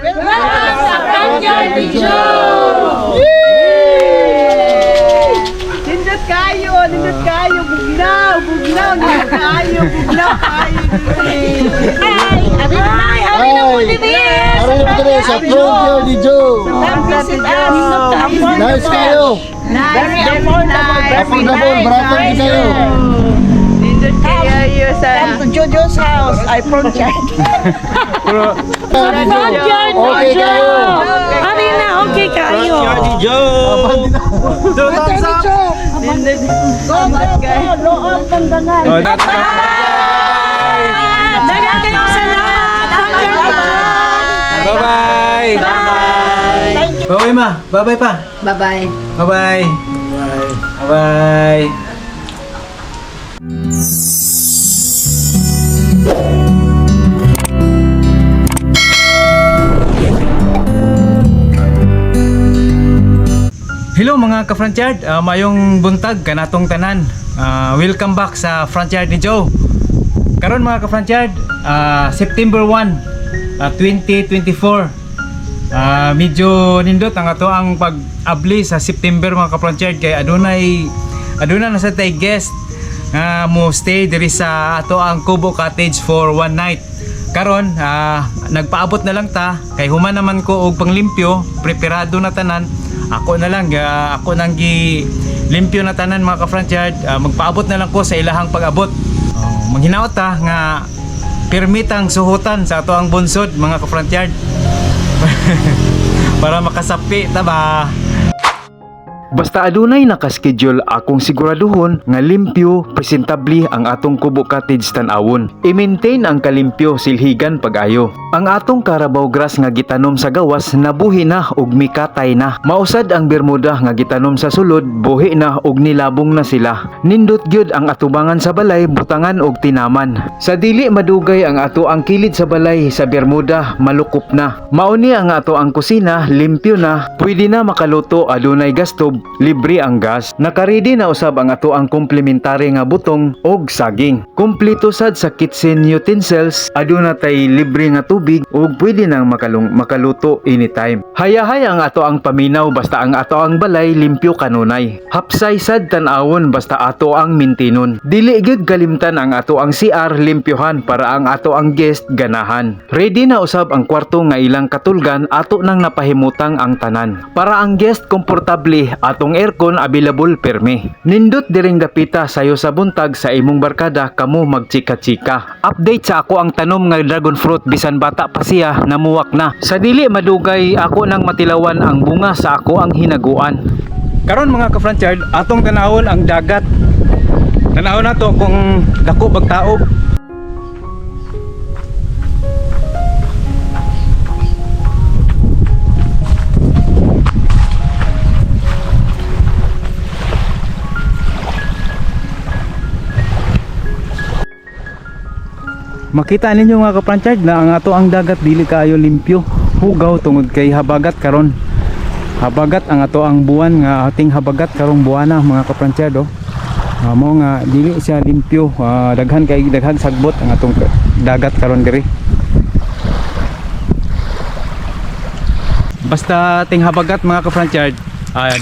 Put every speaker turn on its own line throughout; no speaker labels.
Sa Franchard ni Joe!
Nindot kayo, bugnaw, nindot kayo.
Ay, na po ni Vies!
Ari na po sa Franchard ni Joe.
Visit us.
Nice kayo.
Very nice.
Affordable, barato din kayo.
Nindot kayo sa Jojo's house. I Franchard.
Franchard ni
Okay kayo.
Joe! Ari na, okay kayo! Dagan kayong salamat!
Bye-bye! Bye-bye ma! Bye-bye pa!
Bye-bye.
Bye-bye! Bye-bye! Hello mga ka-Franchard, mayong buntag kanatong tanan. Welcome back sa Franchard ni Joe. Karon mga ka-Franchard, September 1, 2024. Medyo nindot ang ato ang pag-abli sa September mga ka-Franchard kay aduna na sa tay guest nga mo stay diri sa ato ang Kubo Cottage for one night. Karon nagpaabot na lang ta kay human naman ko og panglimpyo, preparado na tanan. Ako na lang ako nang limpyo na tanan mga ka-Franchard. Magpaabot na lang ko sa ilahang pag-abot. Manghinaot ta nga permitang suhutan sa ato ang bunsod mga ka-Franchard. Para makasapi ta ba. Basta adunay nakaschedule akong siguraduhon nga limpyo, presentable ang atong Kubo Cottage tan-awon. I-maintain ang kalimpyo silhigan pag-ayo. Ang atong Carabao grass nga gitanom sa gawas nabuhi na ug mikatay na. Mausad ang bermuda nga gitanom sa sulod, buhi na ug nilabong na sila. Nindot gyud ang atubangan sa balay, butangan ug tinaman. Sa dili madugay ang ato ang kilid sa balay sa bermuda, malukop na. Mauni ang ato ang kusina, limpyo na, pwede na makaluto, adunay gastob, libre ang gas. Nakaredy na usab ang ato ang komplementary nga butong og saging. Kompleto sad sa kitchen utensils, aduna tay libre nga tubig ug pwede nang makaluto anytime. Hayahay ang ato ang paminaw basta ang ato ang balay limpyo kanunay. Hapsay sad tan-awon basta ato ang mintinon. Dili gyud kalimtan ang ato ang CR limpyohan para ang ato ang guest ganahan. Ready na usab ang kwarto nga ilang katulgan ato nang napahimutang ang tanan. Para ang guest komportable atong aircon available perme. Nindot diring dapita sayo sa buntag sa imong barkada kamo magchika-chika. Update sa ako ang tanom nga dragon fruit bisan bata pa siya namuwak na. Sa dili madugay ako nang matilawan ang bunga sa ako ang hinaguan. Karon mga ka-Franchard, atong tanawon ang dagat. Tanawon nato kung dako bagtaob. Makita ninyo mga ka-Franchard na ang ato ang dagat dili kaayo limpyo. Hugaw tungod kay habagat karon. Habagat ang ato ang buwan nga ating habagat karong buwana mga ka-Franchard mo nga dili siya limpyo. Daghan sagbot ang atong dagat karon diri. Basta ating habagat mga ka-Franchard,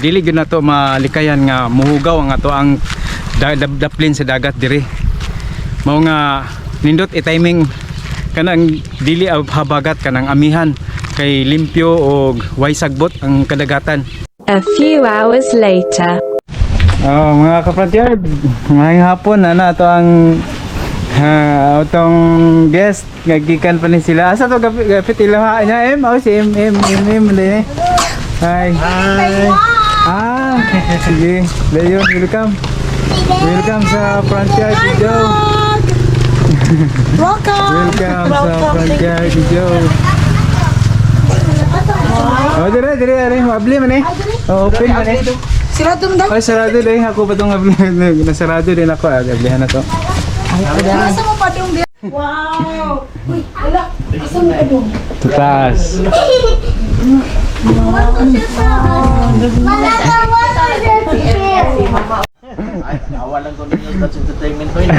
dili gyud nato malikayan nga muhugaw ang ato ang daplin sa dagat diri. Mao nga nindot i-timing kanang dili habagat kanang amihan kay limpyo og way sagbot ang kadagatan.
A few hours later.
Mga ka-Franchard, ngayong hapon na to ang atong guest ngagikan pa ni sila. Asa to gapit ilaha niya si M din. Hi. Sige. Leon, welcome. Welcome sa Franchard ni Joe. Welcome sa Franchard ni Joe. Dire, mabli man open man
Sarado mo daw?
Ay, sarado din. Ako ba itong nasarado din ako. Ablihan na to.
Asa mo pa dong? Wow! Uy, wala. Asa mo pa dong?
Tutas.
Awalan ko ninyo sa entertainment ko yun.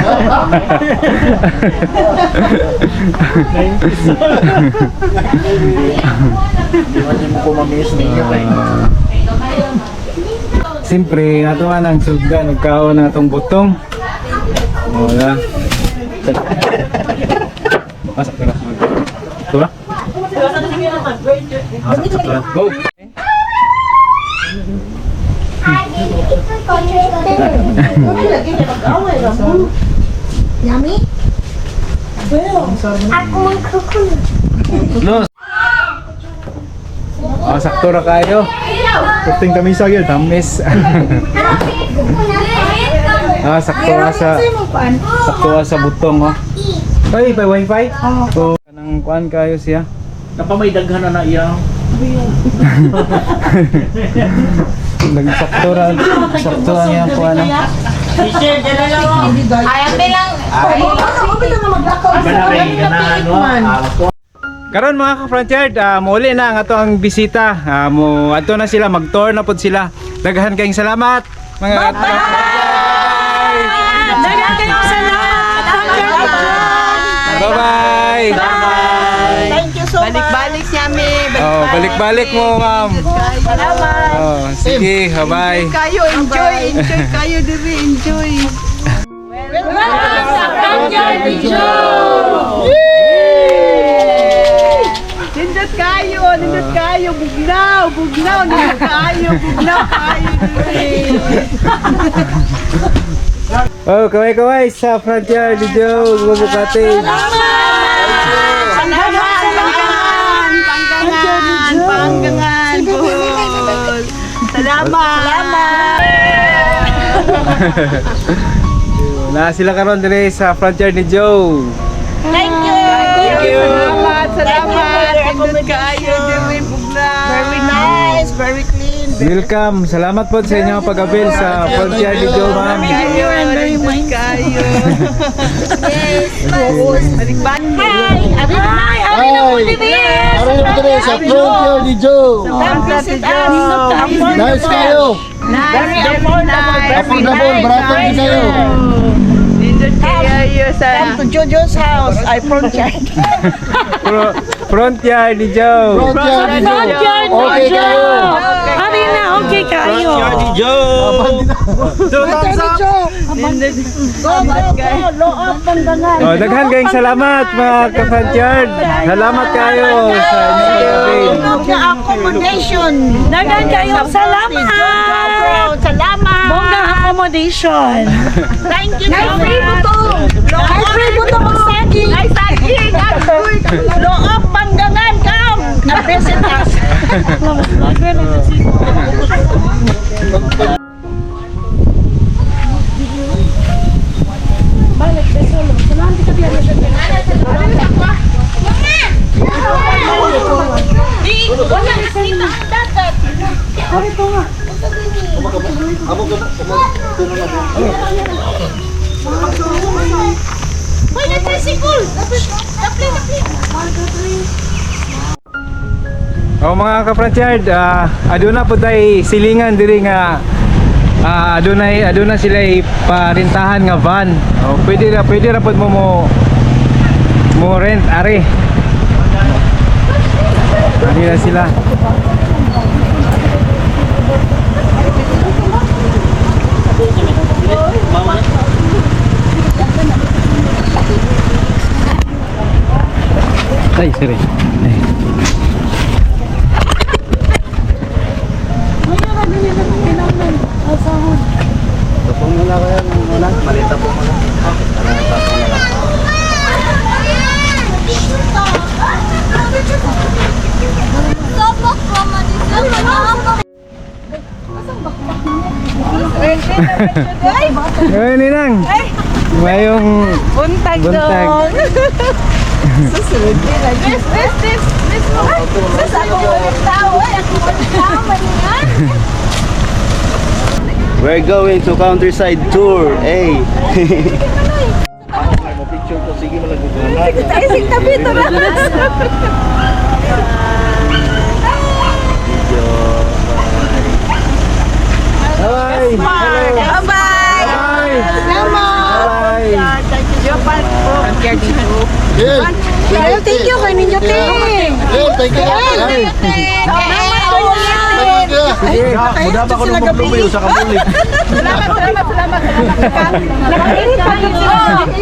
Hindi mo ko mamiss ninyo kayo.
Siyempre, ato nga ng sugda, nagkaon na itong butong. Wala. Masak na. Ito na? Masak na. Go!
Yummy?
Los! Sakto ra kayo. Puting tamisa yun, tamis. Sakto ra sa butong, oh. Ay, may wifi? So, kanang kuan kayo siya.
Napamay daghan na iya.
Nagsakto ra ang iyang kuan. Karon mga ka-frontier, muli na ang ato ang bisita. Ato na sila, mag-tour na pod sila. Daghan kayong salamat mga
Bye! Dagan kayong salamat!
Bye-bye!
Thank you so much.
Balik-balik siya, mi.
Balik-balik mo, ma'am.
Salamat.
Sige, bye-bye.
Kayo, enjoy kayo diri, enjoy.
Welcome sa Frontier ni Joe!
Nindot kayo, bugnaw, nindot kayo diri.
Oh, kaway-kaway sa Frontier ni Joe, Bubukati.
Panggangan, buhol. Salamat.
Na sila karon dire sa Frontier ni Joe.
Thank you. Salamat. Nindot kayo diri, bugnaw. Very nice, very clean.
Welcome. Salamat po sa inyong pag-avail sa Frontier ni Joe, ma'am.
Kayo, nindot kayo.
Ay! Ari mo dire sa Frontier ni Joe. Nice kayo.
Very affordable.
Affordable, barato din kayo.
Nindot kayo sa
Jojo's house. I frontier.
Frontier ni Joe.
Frontier ni Joe.
Frontier ni
Okay kayo.
Joe! Ari na, okay kayo!
Oh, daghan kayong salamat mga ka-Frontier. Salamat kayo sa inyong pag-avail.
Accommodation.
Dagan kayong salamat!
Salamat.
Bongga accommodation!
Thank you. Free butong. Free butong magsaging. Ay saging. Loob Panggangan kam. Na-present us.
Oh, mga ka-Frontier, aduna po tayo silingan diri nga aduna sila parintahan nga van. Oh, pwede ra pod mo rent ari. Ari na sila. Ay, sorry. Ay, ninang. Mayong
buntag
buntag.
dong. Susunod nila. This. Sa ako ulit tao. Ako ulit tao. Maningan.
We're going to countryside tour. Hey.
Tayo sing tabi ito na.
Bye. Hello.
Bye-bye.
thank you kay ninyo, te.
Ayun, thank you.
Muda ba ko nung maglubi sa kabulig?
Nakainit pa dito.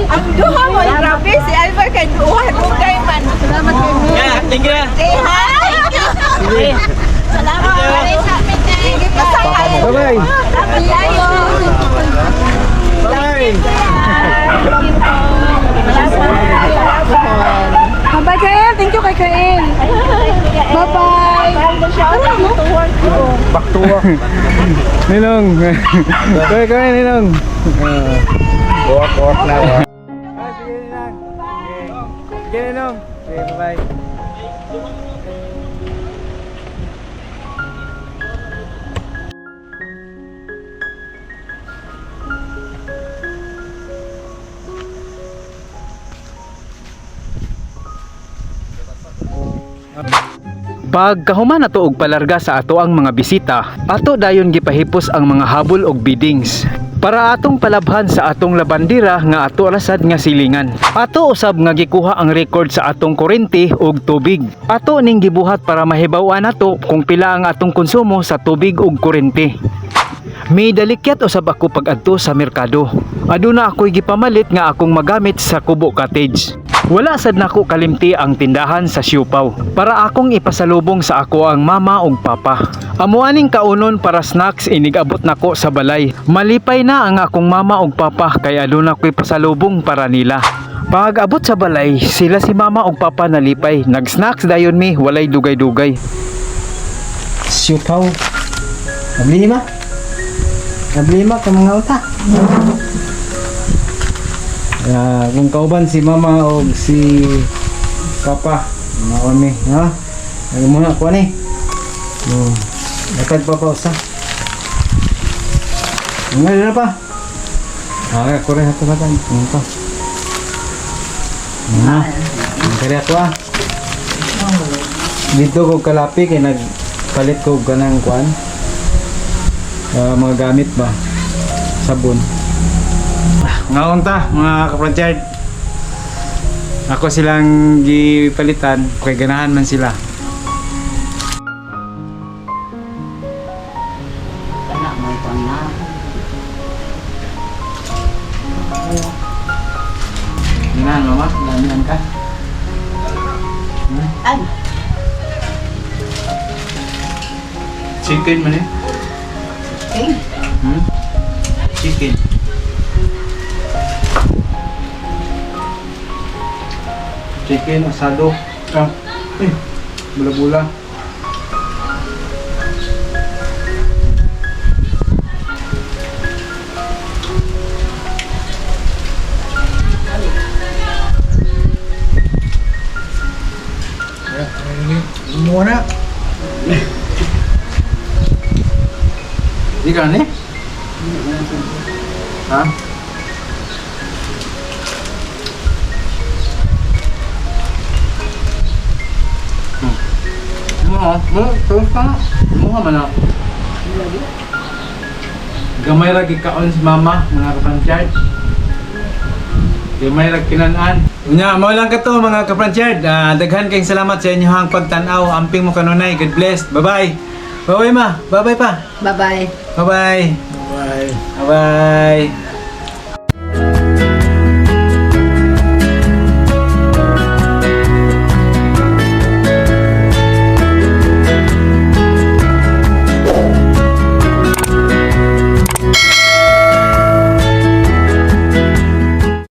Ang duha mo, grabe, si Alvar kay duha, dugay man. Salamat kay mo.
Yeah, thank you.
Say hi! Salamat kay sa amin, te.
Bye-bye.
Bye-bye, Kael. Thank you kay Kael. Bye-bye.
Back to work. Ninong. Kaya, Ninong. Work na. Sige, Ninong. Okay, bye-bye. Pagkahuman nato og palarga sa ato ang mga bisita, ato dayon gipahipos ang mga habol og biddings para atong palabhan sa atong labandira nga ato rasad nga silingan. Ato usab nga gikuha ang record sa atong kuryente ug tubig. Ato ning gibuhat para mahibaw-an nato kung pila ang atong konsumo sa tubig ug kuryente. May dalikyat usab ako pag-adto sa merkado. Aduna ako'y gipamalit nga akong magamit sa Kubo Cottage. Wala sad nako kalimti ang tindahan sa Siupaw para akong ipasalubong sa ako ang mama ug papa. Amuaning kaunon para snacks inigabot nako sa balay. Malipay na ang akong mama ug papa kay aduna ko'y pasalubong para nila. Pag abot sa balay, sila si mama ug papa nalipay. Nag-snacks dayon mi, walay dugay-dugay. Siupaw. Nabili ma? Nabili ma ka mga uta? Kung kauban si mama o si papa maon ni ha ay muna ko ni lakad pa usa ngayon na pa ko rin ako matan ito kaya ako dito ko kalapi kay nagpalit ko ganang kuan mga gamit ba sabon. Ngaon ta mga kapranchard. Ako silang gipalitan kay ganahan man sila. Ganahan mama, ganahan ka. Chicken man eh. Chicken. Chicken asado. Bula-bula. Muna. Di ka ni? Ha? Terus ka mo man na. Gamay ra gikaon si mama mga kapranchard. Gamay ra kinanan. Unya mo lang kato mga kapranchard. Daghan kayong salamat sa inyong pagtan-aw. Amping mo kanunay. God bless. Bye-bye. Bye-bye ma. Bye-bye pa.
Bye-bye.
Bye-bye. Bye-bye. Bye-bye.